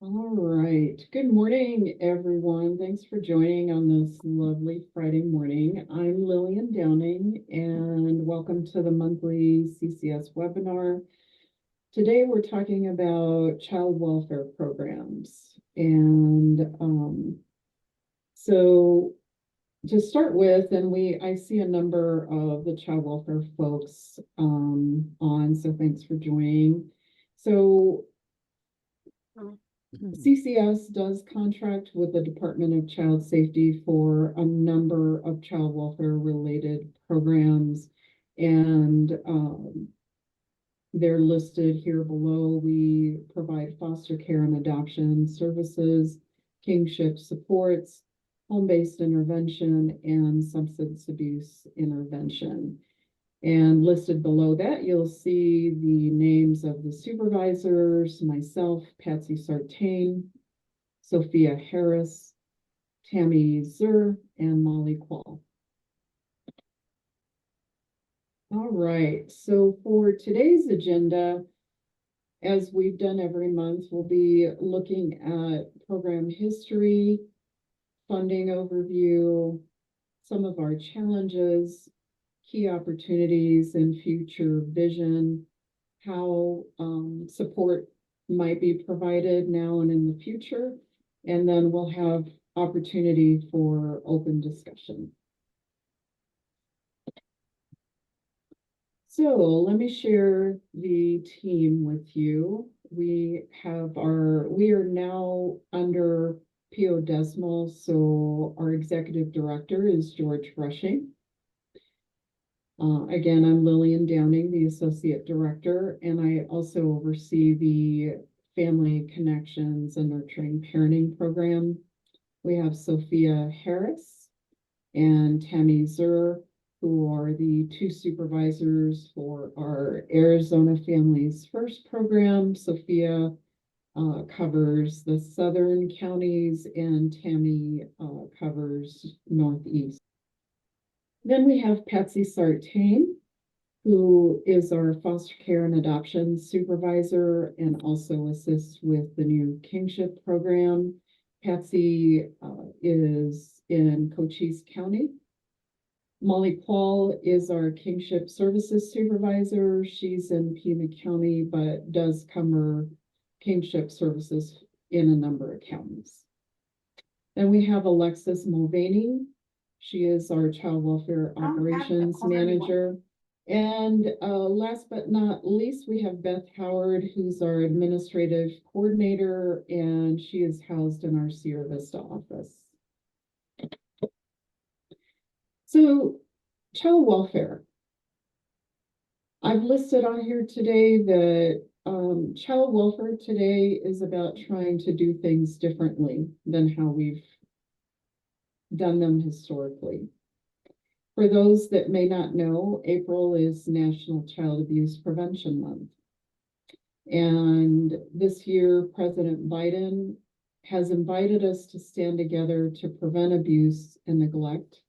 All right. Good morning, everyone. Thanks for joining on this lovely Friday morning. I'm Lillian Downing, and welcome to the monthly CCS webinar. Today, we're talking about child welfare programs. So to start with, I see a number of the child welfare folks on, so thanks for joining. So CCS does contract with the Department of Child Safety for a number of child welfare related programs, and they're listed here below. We provide foster care and adoption services, kinship supports, home-based intervention, and substance abuse intervention. And listed below that, you'll see the names of the supervisors, myself, Patsy Sartain, Sophia Harris, Tammy Zur, and Molly Quall. All right, so for today's agenda, as we've done every month, we'll be looking at program history, funding overview, some of our challenges, key opportunities and future vision, how support might be provided now and in the future, and then we'll have opportunity for open discussion. So let me share the team with you. We are now under PO Decimal, so our executive director is George Rushing. Again, I'm Lillian Downing, the Associate Director, and I also oversee the Family Connections and Nurturing Parenting Program. We have Sophia Harris and Tammy Zur, who are the two supervisors for our Arizona Families First program. Sophia covers the southern counties, and Tammy covers Northeast. Then we have Patsy Sartain, who is our foster care and adoption supervisor and also assists with the new Kinship program. Patsy is in Cochise County. Molly Quall is our Kinship services supervisor. She's in Pima County, but does cover Kinship services in a number of counties. Then we have Alexis Mulvaney. She is our child welfare operations manager. And last but not least, we have Beth Howard, who's our administrative coordinator, and she is housed in our Sierra Vista office. So, child welfare. I've listed on here today that child welfare today is about trying to do things differently than how we've done them historically. For those that may not know, April is National Child Abuse Prevention Month. And this year, President Biden has invited us to stand together to prevent abuse and neglect,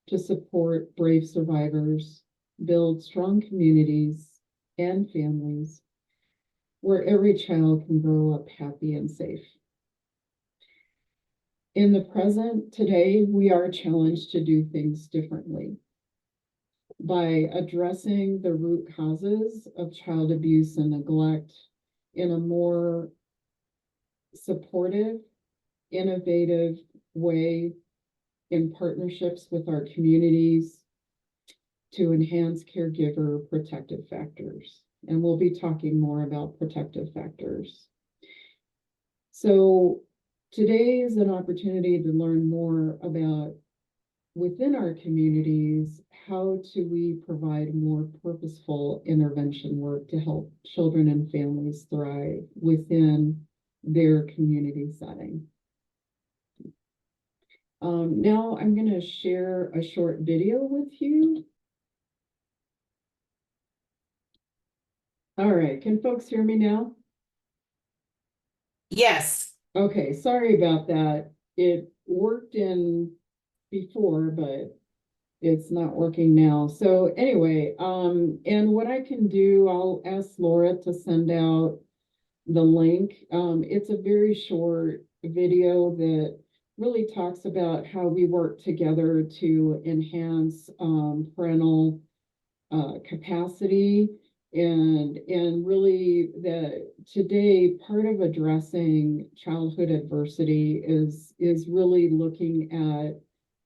to support brave survivors, build strong communities and families where every child can grow up happy and safe. In the present, today, we are challenged to do things differently by addressing the root causes of child abuse and neglect in a more supportive, innovative way in partnerships with our communities to enhance caregiver protective factors. And we'll be talking more about protective factors. So today is an opportunity to learn more about, within our communities, how do we provide more purposeful intervention work to help children and families thrive within their community setting. Now I'm going to share a short video with you. All right, can folks hear me now? Yes. Okay, sorry about that. It worked in before, but it's not working now. So anyway, and what I can do, I'll ask Laura to send out the link. It's a very short video that really talks about how we work together to enhance parental capacity, and really that today part of addressing childhood adversity is really looking at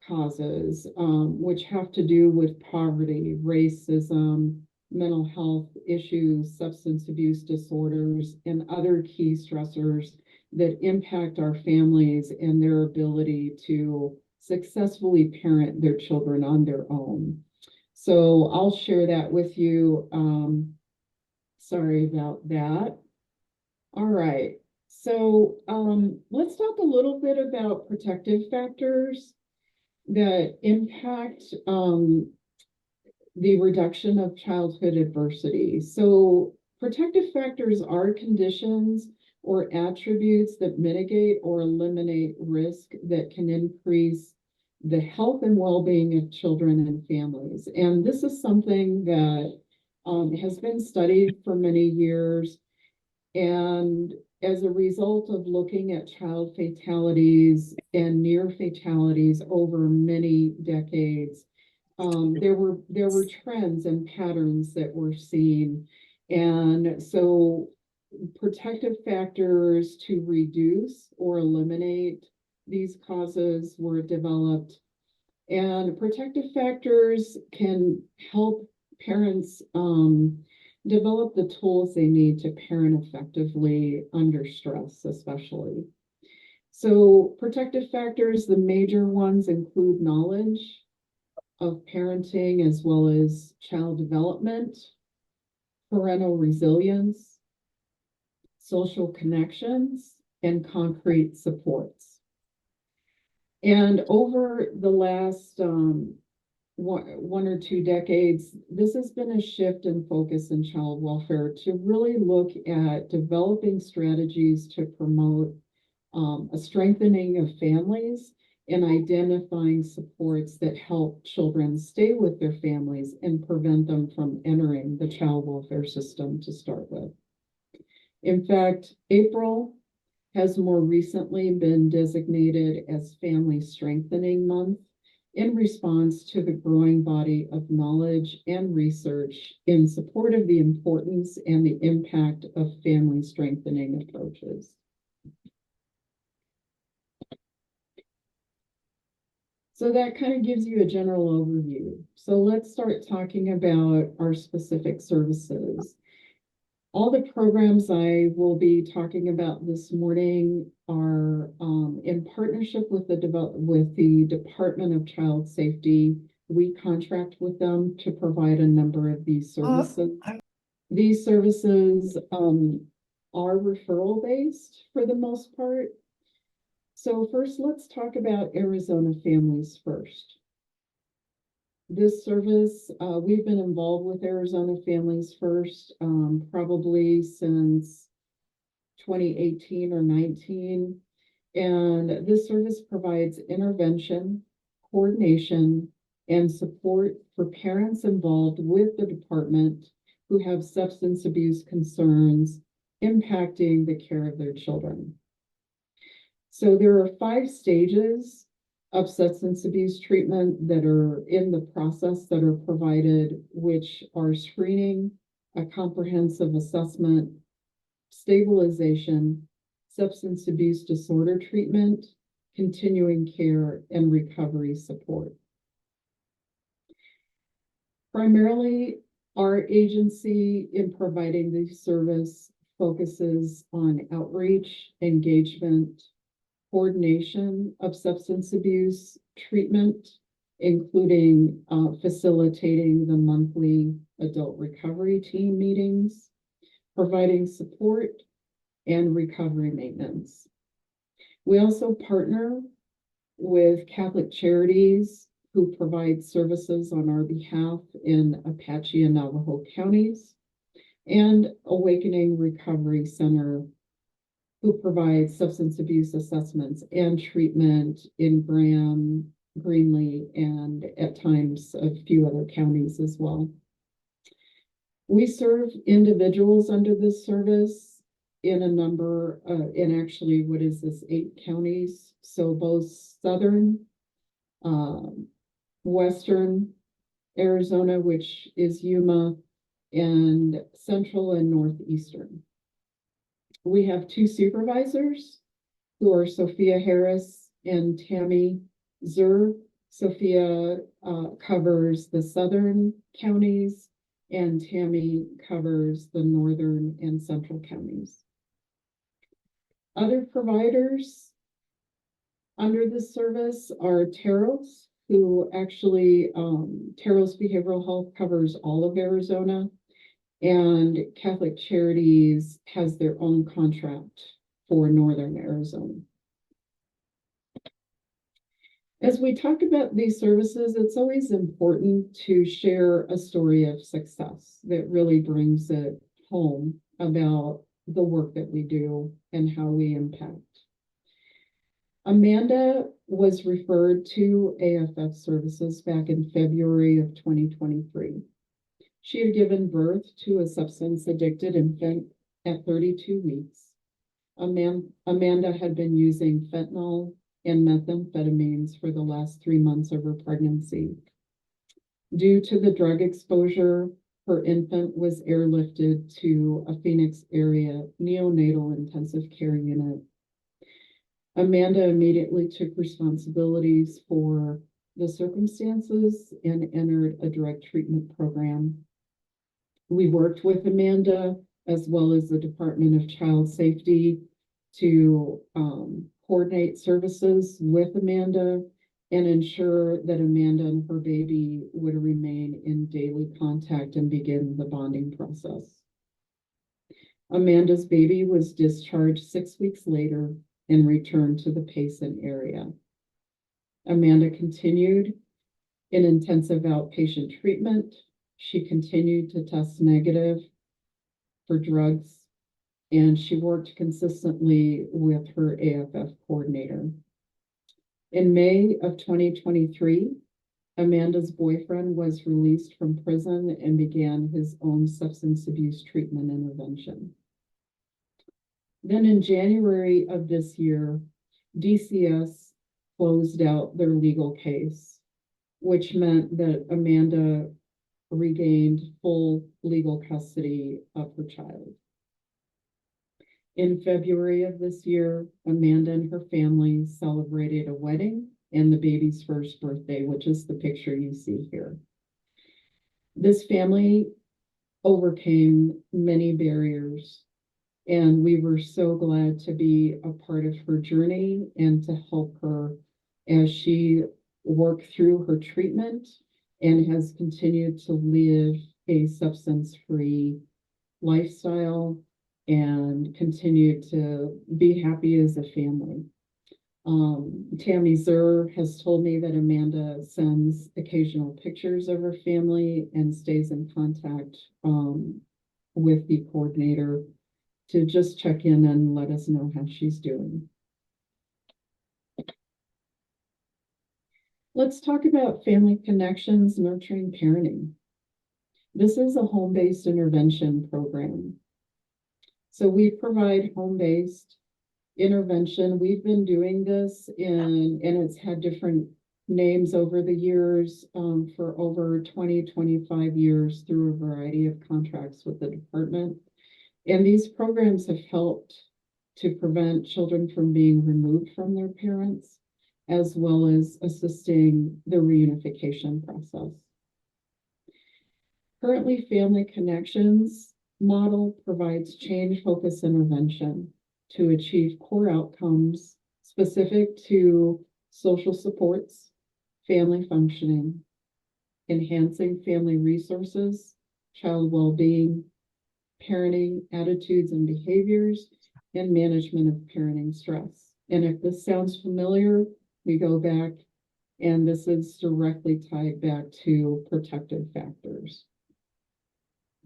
causes, which have to do with poverty, racism, mental health issues, substance abuse disorders, and other key stressors that impact our families and their ability to successfully parent their children on their own. So I'll share that with you. Sorry about that. All right. So let's talk a little bit about protective factors that impact the reduction of childhood adversity. So protective factors are conditions or attributes that mitigate or eliminate risk that can increase the health and well-being of children and families. And this is something that has been studied for many years. And as a result of looking at child fatalities and near fatalities over many decades, there were trends and patterns that were seen. And so protective factors to reduce or eliminate these causes were developed. And protective factors can help parents develop the tools they need to parent effectively under stress, especially. So protective factors, the major ones include knowledge of parenting as well as child development, parental resilience, social connections, and concrete supports. And over the last one or two decades, this has been a shift in focus in child welfare to really look at developing strategies to promote a strengthening of families and identifying supports that help children stay with their families and prevent them from entering the child welfare system to start with. In fact, April has more recently been designated as Family Strengthening Month in response to the growing body of knowledge and research in support of the importance and the impact of family strengthening approaches. So that kind of gives you a general overview. So let's start talking about our specific services. All the programs I will be talking about this morning are in partnership with the Department of Child Safety. We contract with them to provide a number of these services. These services are referral based for the most part. So first, let's talk about Arizona Families First. This service, we've been involved with Arizona Families First probably since 2018 or 19. And this service provides intervention, coordination, and support for parents involved with the department who have substance abuse concerns impacting the care of their children. So there are 5 stages of substance abuse treatment that are in the process that are provided, which are screening, a comprehensive assessment, stabilization, substance abuse disorder treatment, continuing care, and recovery support. Primarily, our agency in providing this service focuses on outreach, engagement, coordination of substance abuse treatment, including facilitating the monthly adult recovery team meetings, providing support, and recovery maintenance. We also partner with Catholic Charities who provide services on our behalf in Apache and Navajo counties, and Awakening Recovery Center, who provides substance abuse assessments and treatment in Graham, Greenlee, and at times a few other counties as well. We serve individuals under this service in a number, in actually, what is this, 8 counties? So both southern, western Arizona, which is Yuma, and central and northeastern. We have 2 supervisors who are Sophia Harris and Tammy Zur. Sophia covers the southern counties, and Tammy covers the northern and central counties. Other providers under this service are Taros, who actually, Taros Behavioral Health covers all of Arizona, and Catholic Charities has their own contract for Northern Arizona. As we talk about these services, it's always important to share a story of success that really brings it home about the work that we do and how we impact. Amanda was referred to AFF services back in February of 2023. She had given birth to a substance-addicted infant at 32 weeks. Amanda had been using fentanyl and methamphetamines for the last 3 months of her pregnancy. Due to the drug exposure, her infant was airlifted to a Phoenix area neonatal intensive care unit. Amanda immediately took responsibilities for the circumstances and entered a drug treatment program. We worked with Amanda as well as the Department of Child Safety to coordinate services with Amanda and ensure that Amanda and her baby would remain in daily contact and begin the bonding process. Amanda's baby was discharged 6 weeks later and returned to the Payson area. Amanda continued in intensive outpatient treatment. She continued to test negative for drugs, and she worked consistently with her AFF coordinator. In May of 2023, Amanda's boyfriend was released from prison and began his own substance abuse treatment intervention. Then in January of this year, DCS closed out their legal case, which meant that Amanda regained full legal custody of her child. In February of this year, Amanda and her family celebrated a wedding and the baby's first birthday, which is the picture you see here. This family overcame many barriers, and we were so glad to be a part of her journey and to help her as she worked through her treatment and has continued to live a substance-free lifestyle and continue to be happy as a family. Tammy Zur has told me that Amanda sends occasional pictures of her family and stays in contact with the coordinator to just check in and let us know how she's doing. Let's talk about Family Connections Nurturing Parenting. This is a home-based intervention program. So we provide home-based intervention. We've been doing this and it's had different names over the years for over 25 years through a variety of contracts with the department. And these programs have helped to prevent children from being removed from their parents, as well as assisting the reunification process. Currently, Family Connections model provides change-focused intervention to achieve core outcomes specific to social supports, family functioning, enhancing family resources, child well-being, parenting attitudes and behaviors, and management of parenting stress. And if this sounds familiar, we go back, and this is directly tied back to protective factors.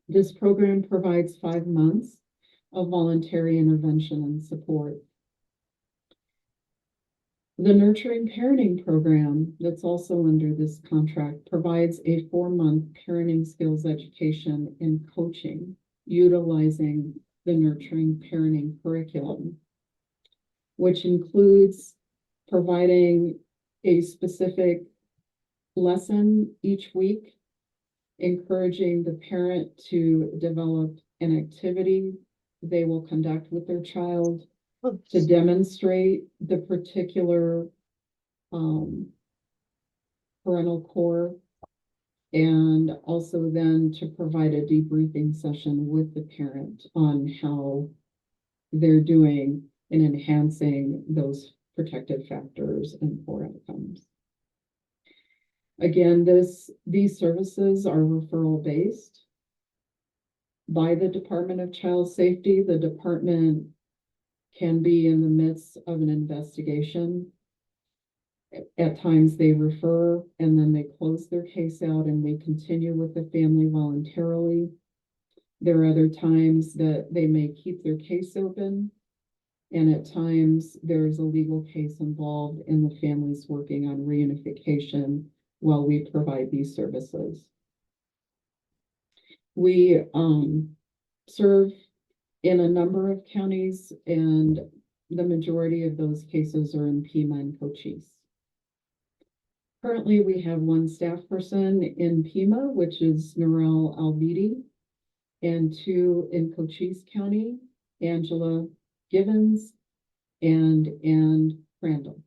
This program provides 5 months of voluntary intervention and support. The Nurturing Parenting program that's also under this contract provides a 4-month parenting skills education and coaching utilizing the nurturing parenting curriculum, which includes providing a specific lesson each week, encouraging the parent to develop an activity they will conduct with their child to demonstrate the particular parental core, and also then to provide a debriefing session with the parent on how they're doing in enhancing those protective factors and core outcomes. Again, these services are referral based by the Department of Child Safety. The department can be in the midst of an investigation. At times they refer and then they close their case out and we continue with the family voluntarily. There are other times that they may keep their case open, and at times there's a legal case involved and the family's working on reunification while we provide these services. We serve in a number of counties, and the majority of those cases are in Pima and Cochise. Currently, we have one staff person in Pima, which is Norel Alvidi, and two in Cochise County, Angela Gibbons and Ann Crandall.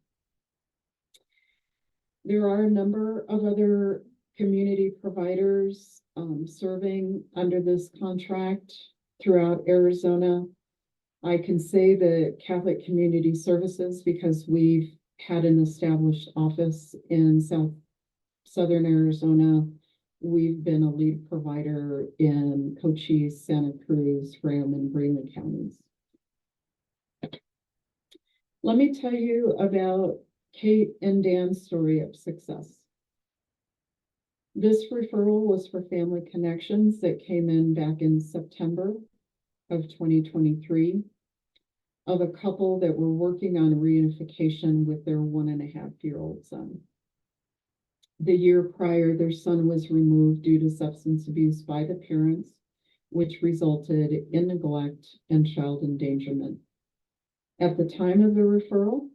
There are a number of other community providers serving under this contract throughout Arizona. I can say the Catholic Community Services because we've had an established office in southern Arizona. We've been a lead provider in Cochise, Santa Cruz, Graham, and Greeley counties. Let me tell you about Kate and Dan's story of success. This referral was for Family Connections that came in back in September of 2023 of a couple that were working on reunification with their 1.5-year-old son. The year prior, their son was removed due to substance abuse by the parents, which resulted in neglect and child endangerment. At the time of the referral,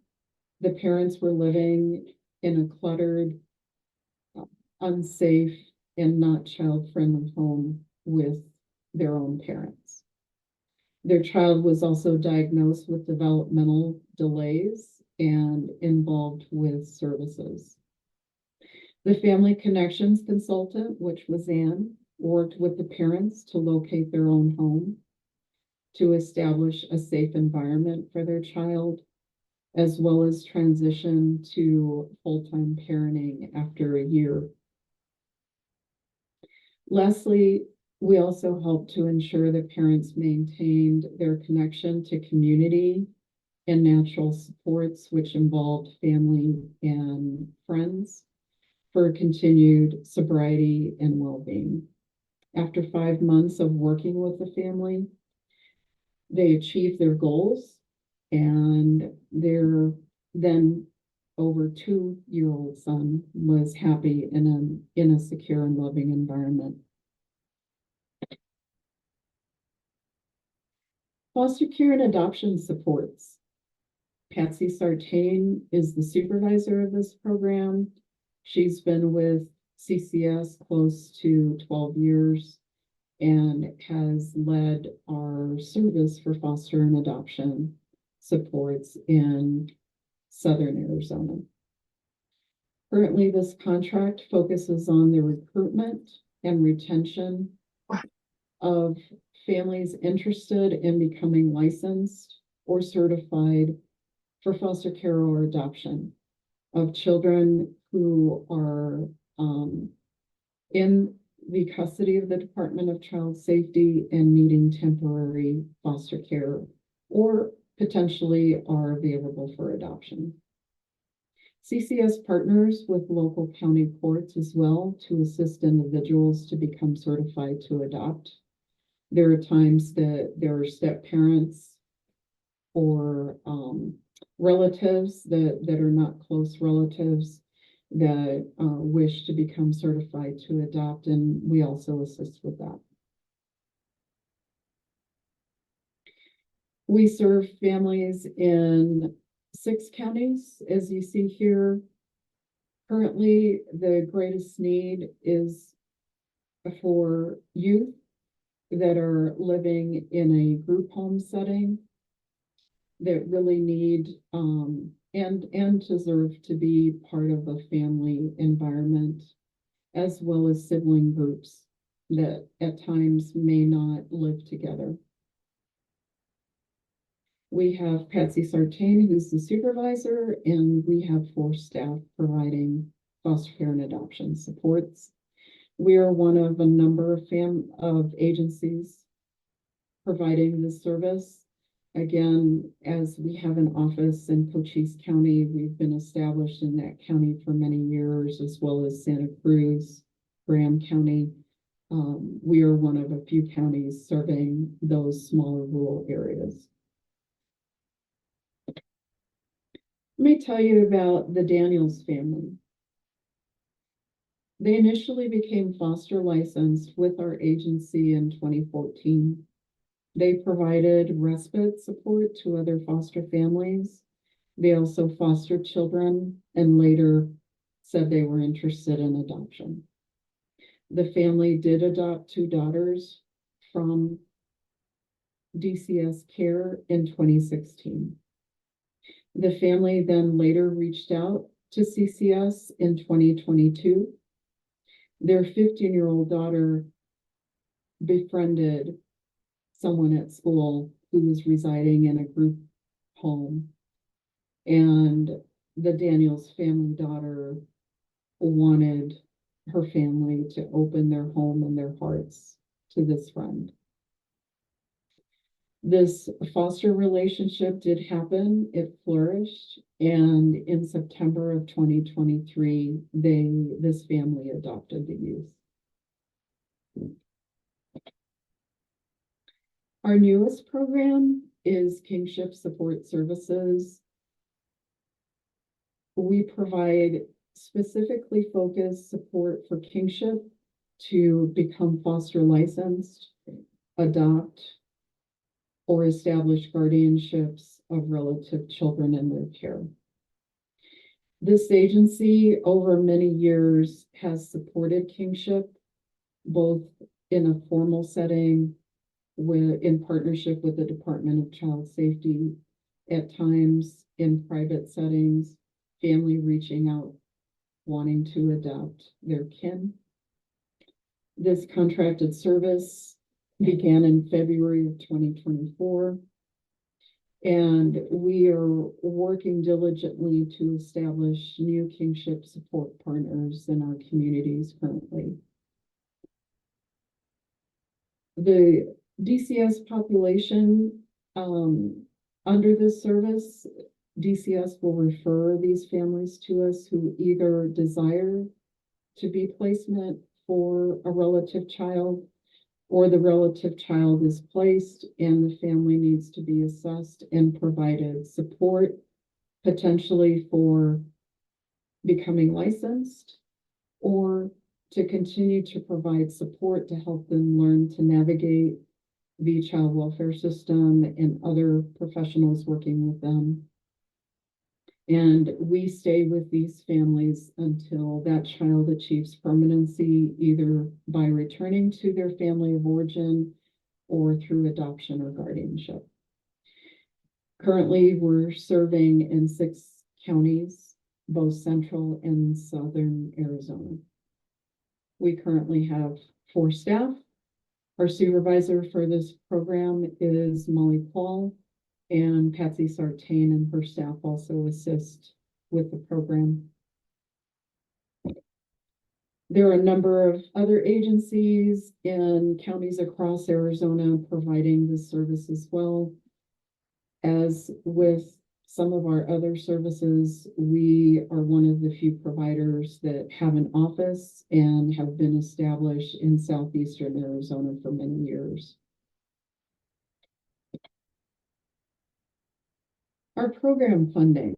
the parents were living in a cluttered, unsafe, and not child-friendly home with their own parents. Their child was also diagnosed with developmental delays and involved with services. The Family Connections consultant, which was Ann, worked with the parents to locate their own home, to establish a safe environment for their child, as well as transition to full-time parenting after a year. Lastly, we also helped to ensure that parents maintained their connection to community and natural supports, which involved family and friends, for continued sobriety and well-being. After 5 months of working with the family, they achieved their goals, and their then over 2-year-old son was happy in a secure and loving environment. Foster care and adoption supports. Patsy Sartain is the supervisor of this program. She's been with CCS close to 12 years and has led our service for foster and adoption supports in Southern Arizona. Currently, this contract focuses on the recruitment and retention of families interested in becoming licensed or certified for foster care or adoption of children who are in the custody of the Department of Child Safety and needing temporary foster care, or potentially are available for adoption. CCS partners with local county courts as well to assist individuals to become certified to adopt. There are times that there are step parents or relatives that are not close relatives that wish to become certified to adopt, and we also assist with that. We serve families in 6 counties, as you see here. Currently, the greatest need is for youth that are living in a group home setting that really need and deserve to be part of a family environment, as well as sibling groups that at times may not live together. We have Patsy Sartain, who's the supervisor, and we have 4 staff providing foster care and adoption supports. We are one of a number of agencies providing this service. Again, as we have an office in Cochise County, we've been established in that county for many years, as well as Santa Cruz, Graham County. We are one of a few counties serving those smaller rural areas. Let me tell you about the Daniels family. They initially became foster licensed with our agency in 2014. They provided respite support to other foster families. They also fostered children and later said they were interested in adoption. The family did adopt 2 daughters from DCS Care in 2016. The family then later reached out to CCS in 2022. Their 15-year-old daughter befriended someone at school who was residing in a group home, and the Daniels family daughter wanted her family to open their home and their hearts to this friend. This foster relationship did happen, it flourished, and in September of 2023, this family adopted the youth. Our newest program is Kinship Support Services. We provide specifically focused support for Kinship to become foster licensed, adopt, or establish guardianships of relative children in their care. This agency over many years has supported Kinship, both in a formal setting in partnership with the Department of Child Safety, at times in private settings, family reaching out, wanting to adopt their kin. This contracted service began in February of 2024, and we are working diligently to establish new Kinship support partners in our communities currently. The DCS population, under this service, DCS will refer these families to us who either desire to be placement for a relative child, or the relative child is placed and the family needs to be assessed and provided support, potentially for becoming licensed, or to continue to provide support to help them learn to navigate the child welfare system and other professionals working with them. And we stay with these families until that child achieves permanency, either by returning to their family of origin or through adoption or guardianship. Currently, we're serving in 6 counties, both central and southern Arizona. We currently have 4 staff. Our supervisor for this program is Molly Paul, and Patsy Sartain and her staff also assist with the program. There are a number of other agencies in counties across Arizona providing this service as well. As with some of our other services, we are one of the few providers that have an office and have been established in southeastern Arizona for many years. Our program funding.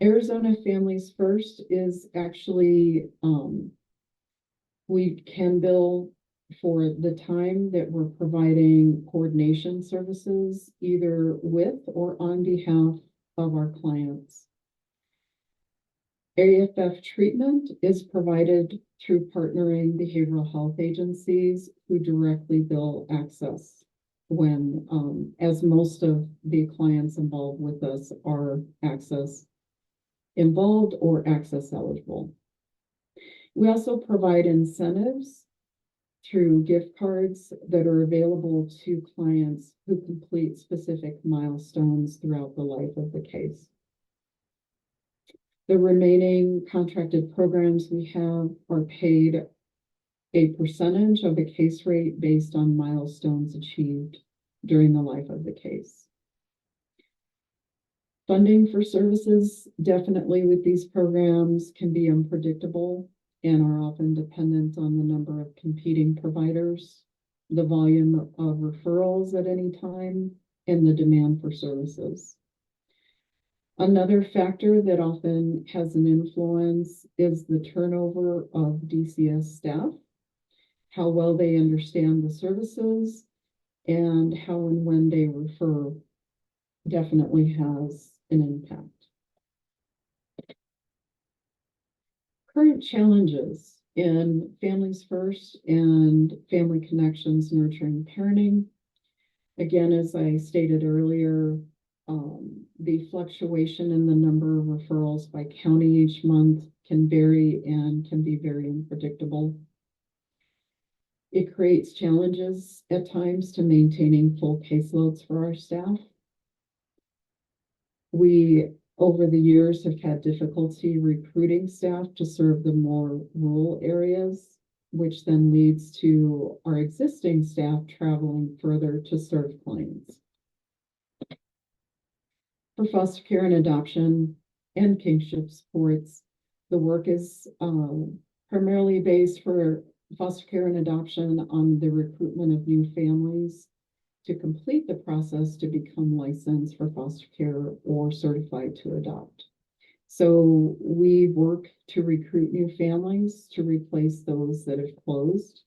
Arizona Families First is actually, we can bill for the time that we're providing coordination services, either with or on behalf of our clients. AFF treatment is provided through partnering behavioral health agencies who directly bill access when, as most of the clients involved with us are access involved or access eligible. We also provide incentives through gift cards that are available to clients who complete specific milestones throughout the life of the case. The remaining contracted programs we have are paid a percentage of the case rate based on milestones achieved during the life of the case. Funding for services definitely with these programs can be unpredictable and are often dependent on the number of competing providers, the volume of referrals at any time, and the demand for services. Another factor that often has an influence is the turnover of DCS staff, how well they understand the services, and how and when they refer definitely has an impact. Current challenges in Families First and Family Connections Nurturing Parenting. Again, as I stated earlier, the fluctuation in the number of referrals by county each month can vary and can be very unpredictable. It creates challenges at times to maintaining full caseloads for our staff. We, over the years, have had difficulty recruiting staff to serve the more rural areas, which then leads to our existing staff traveling further to serve clients. For foster care and adoption and kinship supports, the work is primarily based for foster care and adoption on the recruitment of new families to complete the process to become licensed for foster care or certified to adopt. So we work to recruit new families to replace those that have closed,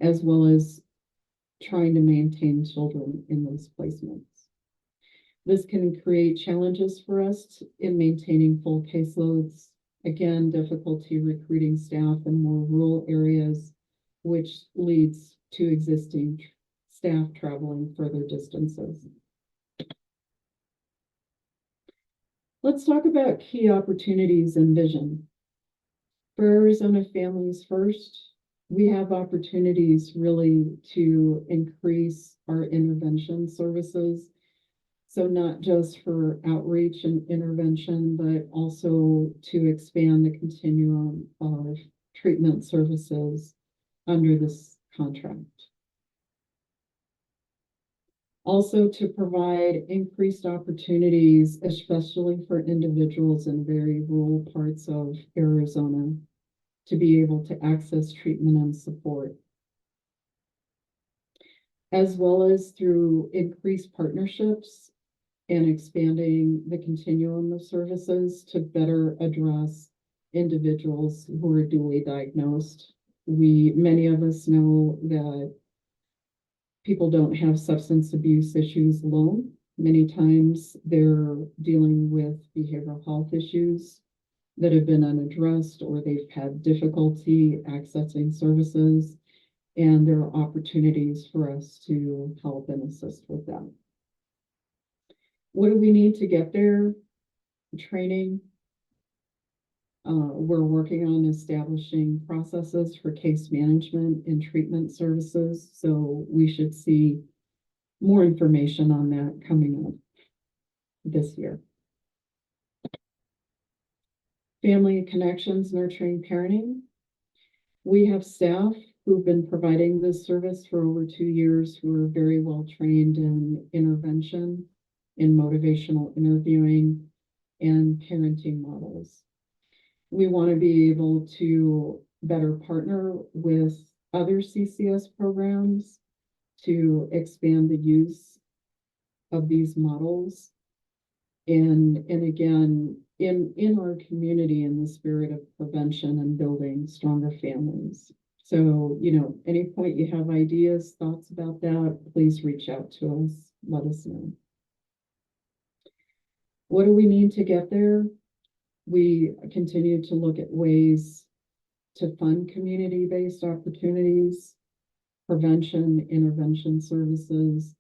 as well as trying to maintain children in those placements. This can create challenges for us in maintaining full caseloads. Again, difficulty recruiting staff in more rural areas, which leads to existing staff traveling further distances. Let's talk about key opportunities and vision. For Arizona Families First, we have opportunities really to increase our intervention services. So not just for outreach and intervention, but also to expand the continuum of treatment services under this contract. Also to provide increased opportunities, especially for individuals in very rural parts of Arizona, to be able to access treatment and support, as well as through increased partnerships and expanding the continuum of services to better address individuals who are dually diagnosed. Many of us know that people don't have substance abuse issues alone. Many times they're dealing with behavioral health issues that have been unaddressed, or they've had difficulty accessing services, and there are opportunities for us to help and assist with that. What do we need to get there? Training. We're working on establishing processes for case management and treatment services, so we should see more information on that coming up this year. Family Connections Nurturing Parenting. We have staff who've been providing this service for over 2 years who are very well trained in intervention, in motivational interviewing, and parenting models. We want to be able to better partner with other CCS programs to expand the use of these models. And again, in our community, in the spirit of prevention and building stronger families. So, any point you have ideas, thoughts about that, please reach out to us, let us know. What do we need to get there? We continue to look at ways to fund community-based opportunities, prevention, intervention services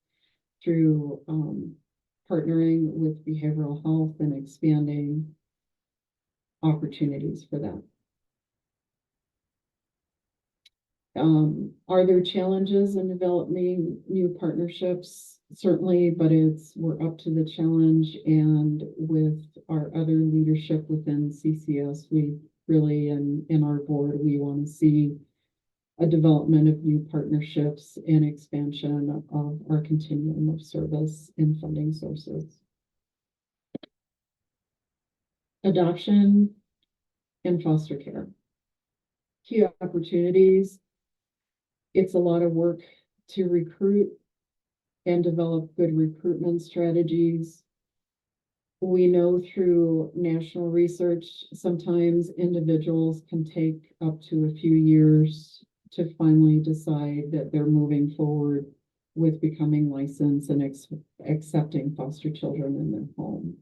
through partnering with behavioral health and expanding opportunities for that. Are there challenges in developing new partnerships? Certainly, but we're up to the challenge, and with our other leadership within CCS, we really, in our board, we want to see a development of new partnerships and expansion of our continuum of service and funding sources. Adoption and foster care. Key opportunities. It's a lot of work to recruit and develop good recruitment strategies. We know through national research, sometimes individuals can take up to a few years to finally decide that they're moving forward with becoming licensed and accepting foster children in their home.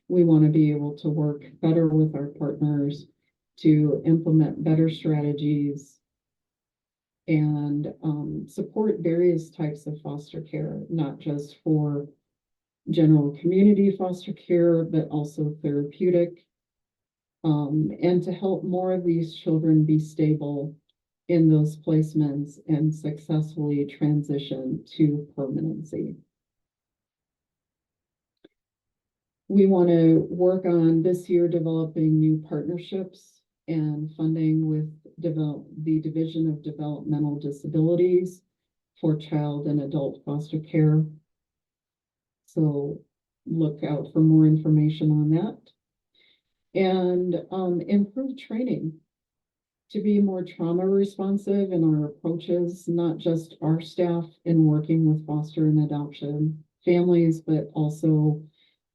We want to be able to work better with our partners to implement better strategies and support various types of foster care, not just for general community foster care, but also therapeutic, and to help more of these children be stable in those placements and successfully transition to permanency. We want to work on this year developing new partnerships and funding with the Division of Developmental Disabilities for child and adult foster care. So look out for more information on that. And improve training to be more trauma responsive in our approaches, not just our staff in working with foster and adoption families, but also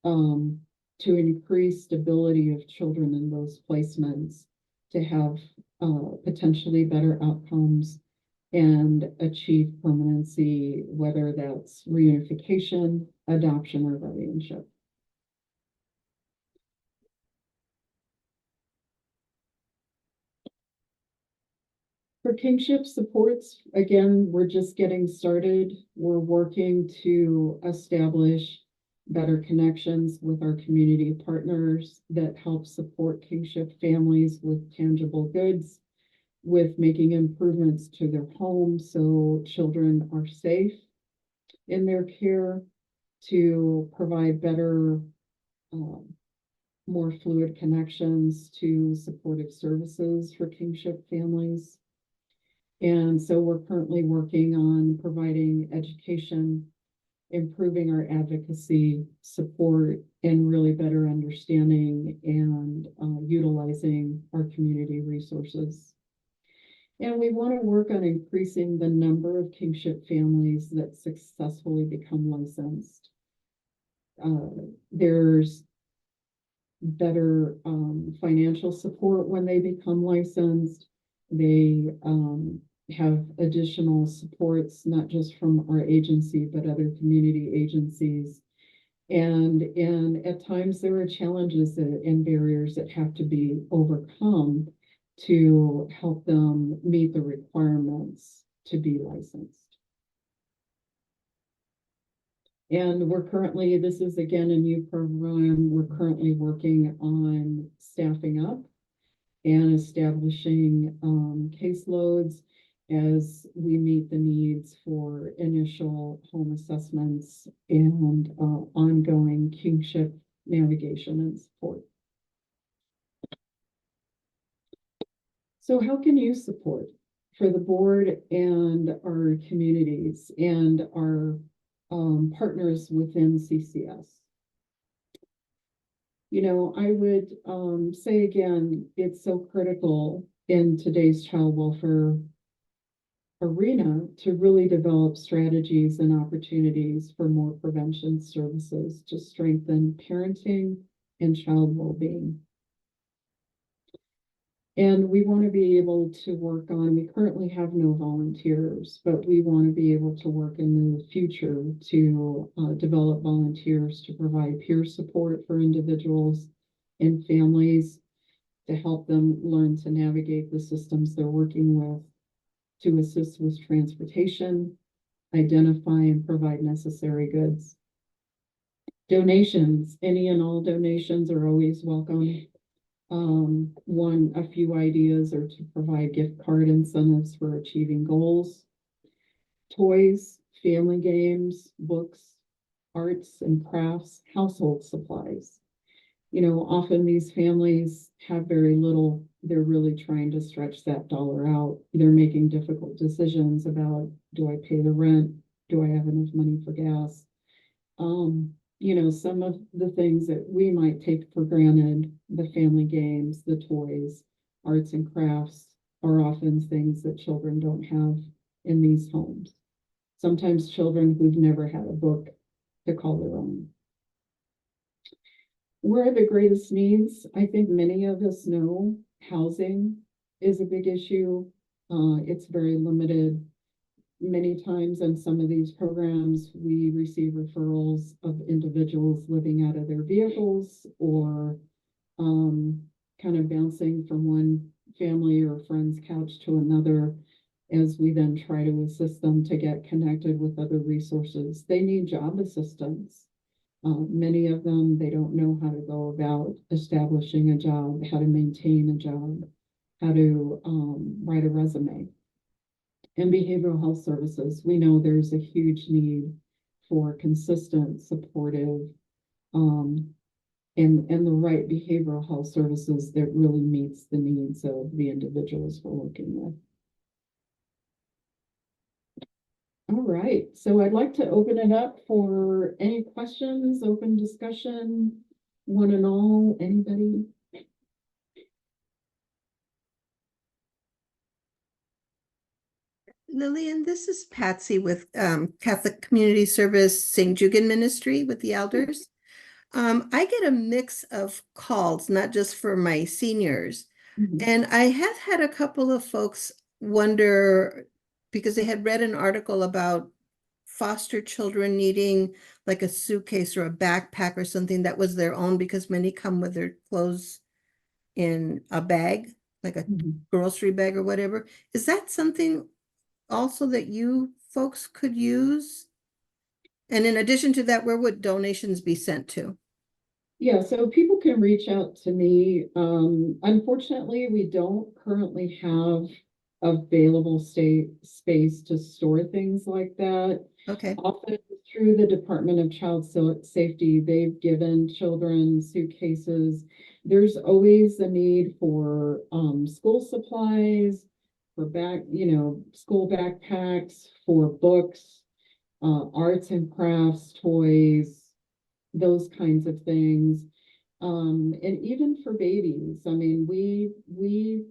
to increase stability of children in those placements, to have potentially better outcomes and achieve permanency, whether that's reunification, adoption, or guardianship. For kinship supports, again, we're just getting started. We're working to establish better connections with our community partners that help support kinship families with tangible goods, with making improvements to their homes so children are safe in their care, to provide better, more fluid connections to supportive services for kinship families. And so we're currently working on providing education, improving our advocacy support, and really better understanding and utilizing our community resources. And we want to work on increasing the number of kinship families that successfully become licensed. There's better financial support when they become licensed. They have additional supports, not just from our agency, but other community agencies. And at times there are challenges and barriers that have to be overcome to help them meet the requirements to be licensed. And this is again a new program. We're currently working on staffing up and establishing caseloads as we meet the needs for initial home assessments and ongoing kinship navigation and support. So how can you support for the board and our communities and our partners within CCS? I would say again, it's so critical in today's child welfare arena to really develop strategies and opportunities for more prevention services to strengthen parenting and child well-being. And we want to be able to work on, we currently have no volunteers, but we want to be able to work in the future to develop volunteers to provide peer support for individuals and families to help them learn to navigate the systems they're working with, to assist with transportation, identify and provide necessary goods. Donations, any and all donations are always welcome. A few ideas are to provide gift card incentives for achieving goals, toys, family games, books, arts and crafts, household supplies. You know, often these families have very little. They're really trying to stretch that dollar out. They're making difficult decisions about, do I pay the rent? Do I have enough money for gas? You know, some of the things that we might take for granted, the family games, the toys, arts and crafts, are often things that children don't have in these homes. Sometimes children who've never had a book to call their own. Where are the greatest needs? I think many of us know housing is a big issue. It's very limited. Many times in some of these programs, we receive referrals of individuals living out of their vehicles or kind of bouncing from one family or friend's couch to another, as we then try to assist them to get connected with other resources. They need job assistance. Many of them, they don't know how to go about establishing a job, how to maintain a job, how to write a resume. And behavioral health services, we know there's a huge need for consistent, supportive, and the right behavioral health services that really meets the needs of the individuals we're working with. All right, so I'd like to open it up for any questions, open discussion, one and all, anybody? Lillian, this is Patsy with Catholic Community Service St. Jugan Ministry with the elders. I get a mix of calls, not just for my seniors. And I have had a couple of folks wonder, because they had read an article about foster children needing like a suitcase or a backpack or something that was their own, because many come with their clothes in a bag, like a grocery bag or whatever. Is that something also that you folks could use? And in addition to that, where would donations be sent to? Yeah, so people can reach out to me. Unfortunately, we don't currently have available space to store things like that. Okay. Often through the Department of Child Safety, they've given children suitcases. There's always a need for school supplies, for school backpacks, for books, arts and crafts, toys, those kinds of things. And even for babies, I mean, we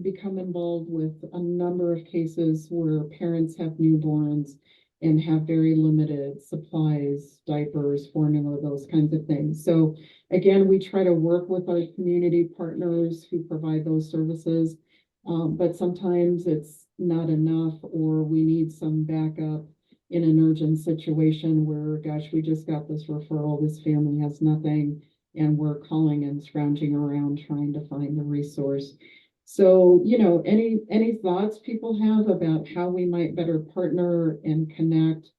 become involved with a number of cases where parents have newborns and have very limited supplies, diapers, formula, those kinds of things. So again, we try to work with our community partners who provide those services, but sometimes it's not enough, or we need some backup in an urgent situation where, gosh, we just got this referral, this family has nothing, and we're calling and scrounging around trying to find the resource. So, you know, any thoughts people have about how we might better partner and connect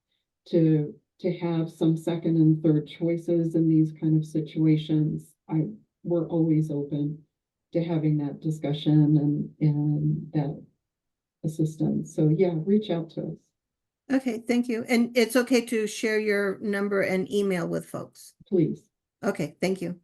to have some second and third choices in these kind of situations, we're always open to having that discussion and that assistance. So yeah, reach out to us. Okay, thank you. And it's okay to share your number and email with folks. Please. Okay, thank you.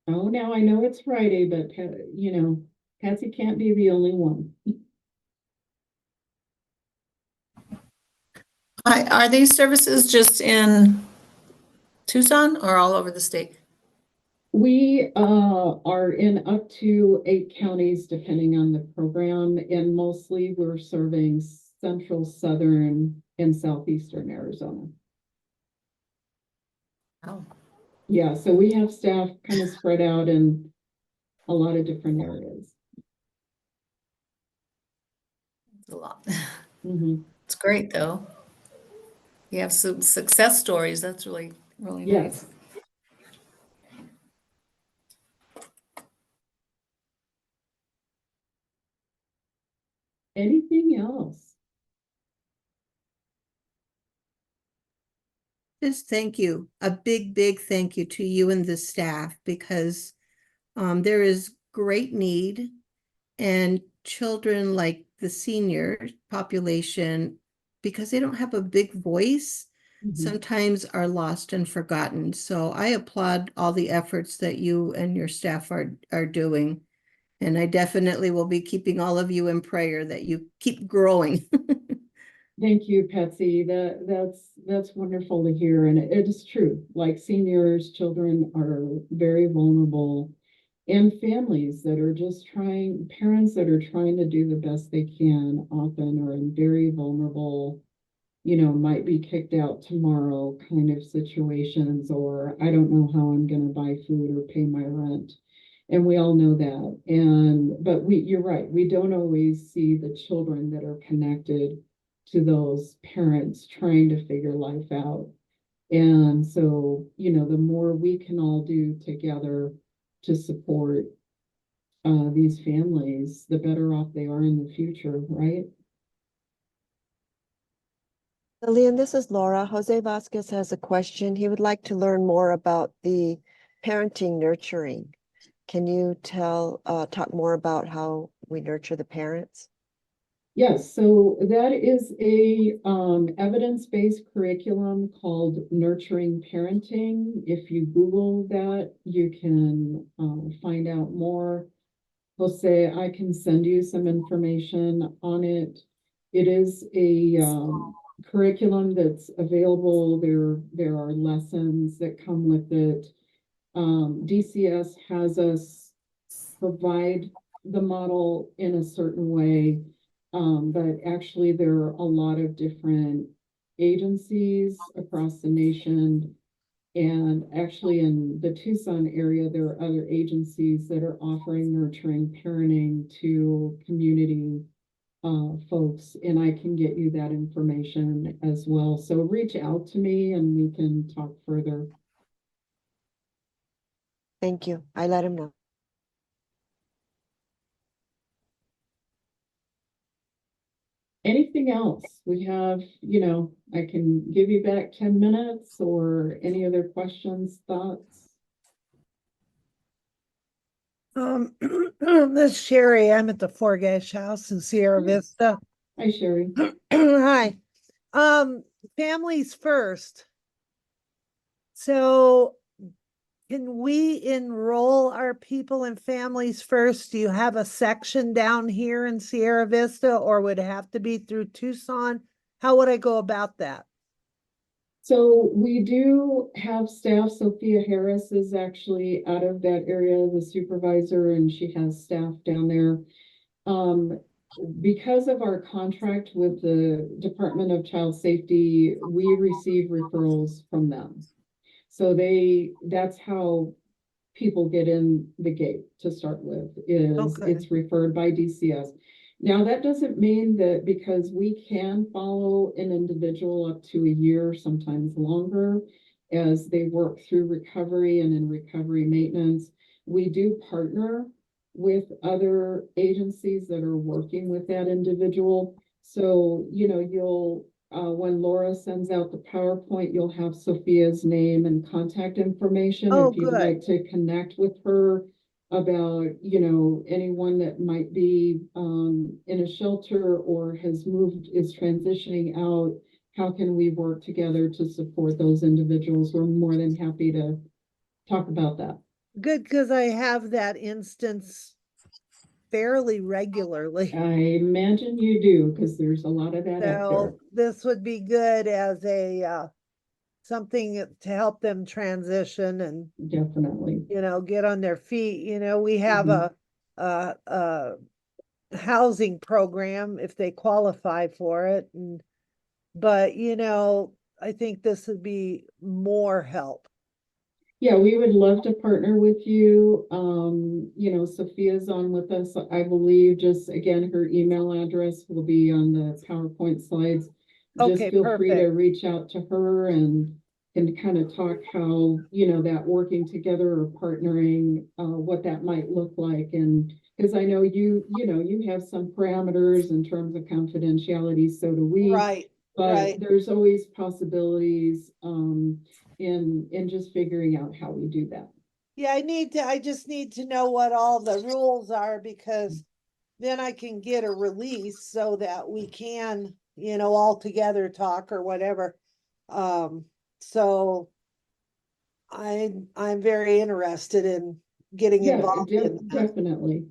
Oh, now I know it's Friday, but you know, Patsy can't be the only one. Hi, are these services just in Tucson or all over the state? We are in up to 8 counties, depending on the program, and mostly we're serving central, southern, and southeastern Arizona. Wow, Yeah, so we have staff kind of spread out in a lot of different areas. it's a lot. Mhm. It's great, though. You have some success stories. That's really, really nice. Yes. Anything else? Just thank you. A big, big thank you to you and the staff because there is great need and children like the senior population, because they don't have a big voice, Mhm. sometimes are lost and forgotten. So I applaud all the efforts that you and your staff are doing. And I definitely will be keeping all of you in prayer that you keep growing. Thank you, Patsy. That's wonderful to hear. And it is true. Like seniors, children are very vulnerable, and families that are just trying, parents that are trying to do the best they can often are in very vulnerable, might be kicked out tomorrow kind of situations, or I don't know how I'm going to buy food or pay my rent. And we all know that. But you're right, we don't always see the children that are connected to those parents trying to figure life out. And so, the more we can all do together to support these families, the better off they are in the future, right? Lillian, this is Laura. Jose Vasquez has a question. He would like to learn more about the parenting nurturing. Can you talk more about how we nurture the parents? Yes, so that is a evidence-based curriculum called Nurturing Parenting. If you Google that, you can find out more. Jose, I can send you some information on it. It is a curriculum that's available. There are lessons that come with it. DCS has us provide the model in a certain way, but actually there are a lot of different agencies across the nation. And actually in the Tucson area, there are other agencies that are offering nurturing parenting to community folks, and I can get you that information as well. So reach out to me and we can talk further. Thank you. I let him know. Anything else? We have, I can give you back 10 minutes or any other questions, thoughts? This is Sherry. I'm at the Forgash House in Sierra Vista. Hi, Sherry. Hi. Families first. So can we enroll our people in families first? Do you have a section down here in Sierra Vista, or would it have to be through Tucson? How would I go about that? So we do have staff. Sophia Harris is actually out of that area, the supervisor, and she has staff down there. Because of our contract with the Department of Child Safety, we receive referrals from them. So that's how people get in the gate to start with, is Okay. it's referred by DCS. Now, that doesn't mean that because we can follow an individual up to a year, sometimes longer, as they work through recovery and in recovery maintenance, we do partner with other agencies that are working with that individual. So, you'll when Laura sends out the PowerPoint, you'll have Sophia's name and contact information Oh, if you'd good. like to connect with her about, anyone that might be in a shelter or has moved, is transitioning out. How can we work together to support those individuals? We're more than happy to talk about that. Good, because I have that instance fairly regularly. I imagine you do, because there's a lot of that out there. So this would be good as a something to help them transition and, Definitely. get on their feet. We have Mhm. a housing program if they qualify for it. But I think this would be more help. Yeah, we would love to partner with you. You know, Sophia's on with us, I believe. Just again, her email address will be on the PowerPoint slides. Just Okay, feel free to perfect. reach out to her and kind of talk how, you know, that working together or partnering, what that might look like. And because I know you know, you have some parameters in terms of confidentiality, so do we. Right, But right. there's always possibilities in just figuring out how we do that. Yeah, I just need to know what all the rules are because then I can get a release so that we can, all together talk or whatever. So I'm very interested in getting Yeah, involved in that.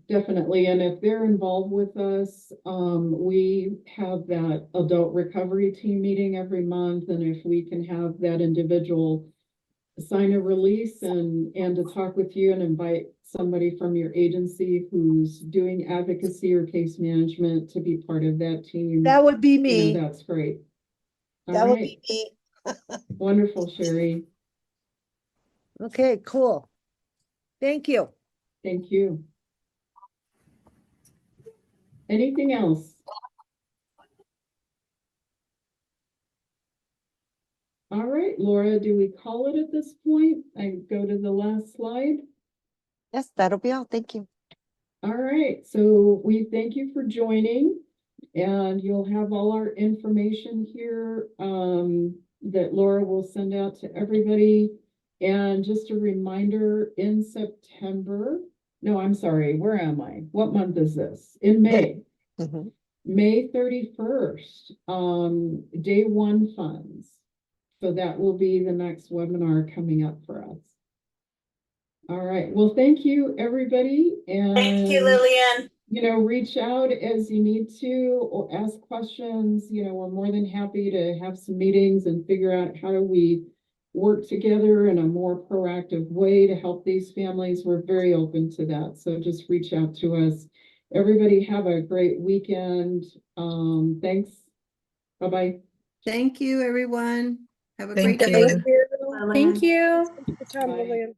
definitely. And if they're involved with us, we have that adult recovery team meeting every month. And if we can have that individual sign a release and to talk with you and invite somebody from your agency who's doing advocacy or case management to be part of that team, That would be you know, me. that's great. All That would right. be me. Wonderful, Sherry. Okay, cool. Thank you. Thank you. Anything else? All right, Laura, do we call it at this point? I go to the last slide. Yes, that'll be all. Thank you. All right, so we thank you for joining, and you'll have all our information here that Laura will send out to everybody. And just a reminder, in September, no, I'm sorry, where am I? What month is this? In May. Mhm. May 31st, day one funds. So that will be the next webinar coming up for us. All right. Well, thank you, everybody. And Thank you, Lillian. you know, reach out as you need to or ask questions. You know, we're more than happy to have some meetings and figure out how do we work together in a more proactive way to help these families. We're very open to that. So just reach out to us. Everybody have a great weekend. Thanks. Bye-bye. Thank you, everyone. Have a Thank great you. day. Thank you. Thank you. Good job, Bye. Lillian.